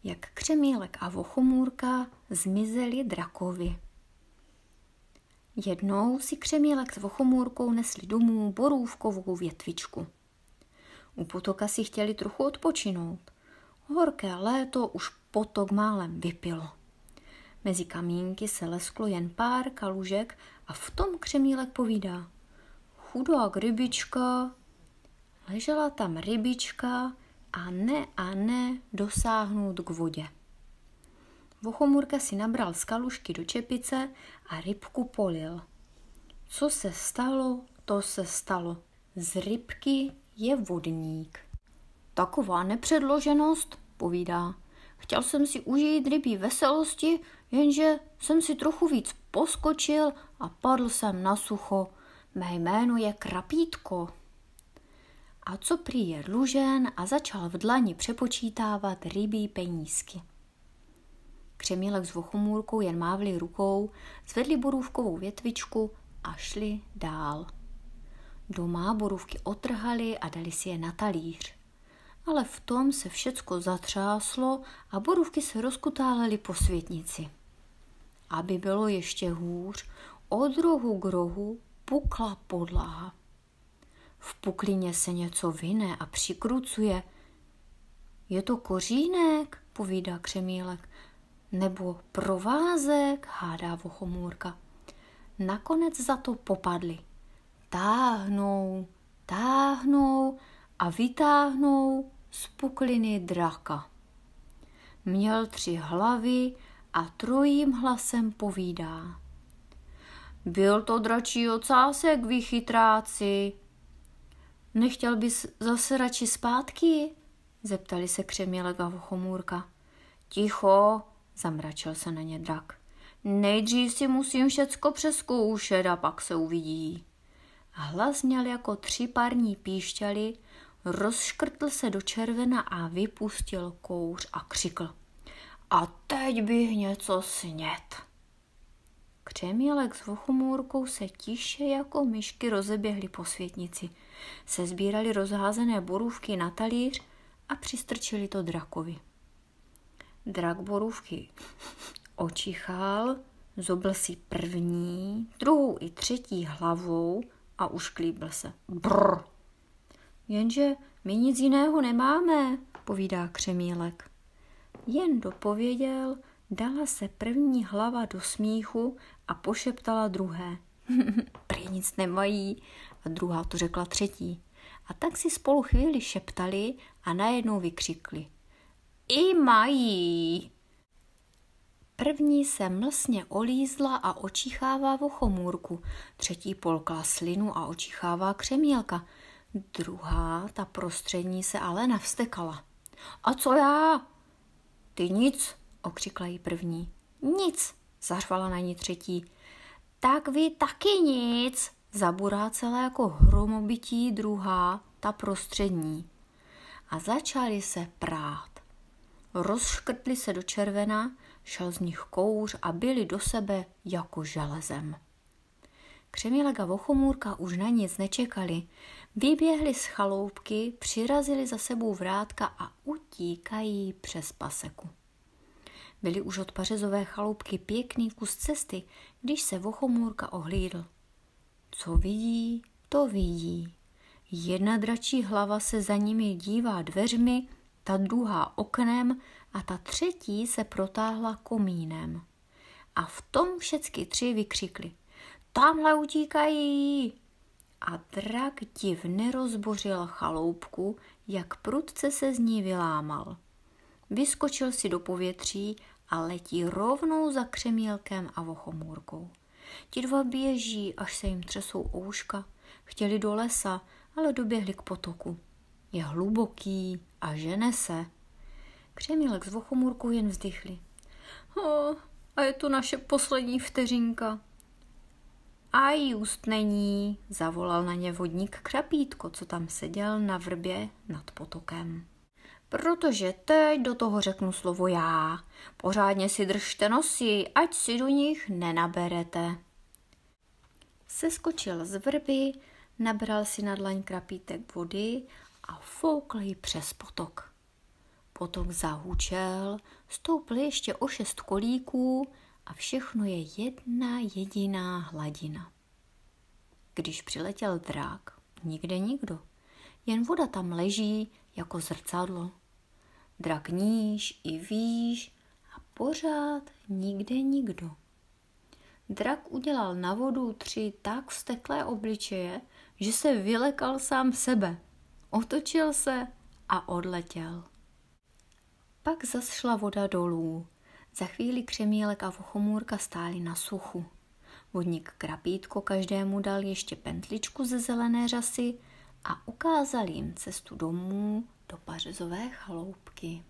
jak Křemílek a Vochomůrka zmizeli drakovi. Jednou si Křemílek s Vochomůrkou nesli domů borůvkovou větvičku. U potoka si chtěli trochu odpočinout. Horké léto už potok málem vypilo. Mezi kamínky se lesklo jen pár kalužek a v tom Křemílek povídá: chudák rybička. Ležela tam rybička a ne dosáhnout k vodě. Vochomůrka si nabral z kalužky do čepice a rybku polil. Co se stalo, to se stalo. Z rybky je vodník. Taková nepředloženost, povídá. Chtěl jsem si užít rybí veselosti, jenže jsem si trochu víc poskočil a padl jsem na sucho. Mé jméno je Krapítko. A co prý je dlužen a začal v dlani přepočítávat rybí penízky. Křemílek s Vochomůrkou jen mávli rukou, zvedli borůvkovou větvičku a šli dál. Doma borůvky otrhali a dali si je na talíř. Ale v tom se všecko zatřáslo a borůvky se rozkutálely po světnici. Aby bylo ještě hůř, od rohu k rohu pukla podlaha. V puklině se něco vine a přikrucuje. Je to kořínek, povídá Křemílek, nebo provázek, hádá Vochomůrka. Nakonec za to popadli. Táhnou a vytáhnou z pukliny draka. Měl 3 hlavy a trojím hlasem povídá. Byl to dračí ocásek, vy chytráci. Nechtěl bys zase radši zpátky? Zeptali se Křemílek a Vochomůrka. Ticho, zamračil se na ně drak. Nejdřív si musím všecko přezkoušet a pak se uvidí. Hlas měl jako 3 parní píšťaly, rozškrtl se do červena a vypustil kouř a křikl. A teď bych něco snět. Křemílek s Vochomůrkou se tiše jako myšky rozeběhli po světnici, sezbírali rozházené borůvky na talíř a přistrčili to drakovi. Drak borůvky očichal, zobl si první, druhou i třetí hlavou a ušklíbil se. Brr. Jenže my nic jiného nemáme, povídá Křemílek. Jen dopověděl, dala se první hlava do smíchu a pošeptala druhé. Prý nic nemají, a druhá to řekla třetí. A tak si spolu chvíli šeptali a najednou vykřikli. I mají. První se mlsně olízla a očichává Vochomůrku, třetí polkla slinu a očichává Křemílka, druhá, ta prostřední, se ale navstekala. A co já? Ty nic, okřikla jí první. Nic, zařvala na ní třetí. Tak vy taky nic, zaburá celé jako hromobytí druhá, ta prostřední. A začali se prát. Rozškrtli se do červena, šel z nich kouř a byli do sebe jako železem. Křemílek a Vochomůrka už na nic nečekali. Vyběhli z chaloupky, přirazili za sebou vrátka a utíkají přes paseku. Byli už od pařezové chaloupky pěkný kus cesty, když se Vochomůrka ohlídl. Co vidí, to vidí. Jedna dračí hlava se za nimi dívá dveřmi, ta druhá oknem a ta třetí se protáhla komínem. A v tom všecky 3 vykřikli. Tamhle utíkají! A drak div nerozbořil chaloupku, jak prudce se z ní vylámal. Vyskočil si do povětří a letí rovnou za Křemílkem a Vochomůrkou. Ti dva běží, až se jim třesou ouška. Chtěli do lesa, ale doběhli k potoku. Je hluboký a žene se. Křemílek s Vochomůrkou jen vzdychli. A je to naše poslední vteřinka. A just není, zavolal na ně vodník Krapítko, co tam seděl na vrbě nad potokem. Protože teď do toho řeknu slovo já. Pořádně si držte nosy, ať si do nich nenaberete. Seskočil z vrby, nabral si na dlaň Krapítek vody a foukl ji přes potok. Potok zahučel, stoupl ještě o 6 kolíků a všechno je jedna jediná hladina. Když přiletěl drak, nikde nikdo, jen voda tam leží jako zrcadlo. Drak níž i výš a pořád nikde nikdo. Drak udělal na vodu 3 tak vzteklé obličeje, že se vylekal sám sebe. Otočil se a odletěl. Pak zas šla voda dolů. Za chvíli Křemílek a Vochomůrka stáli na suchu. Vodník Krapítko každému dal ještě pentličku ze zelené řasy a ukázal jim cestu domů do pařezové chaloupky.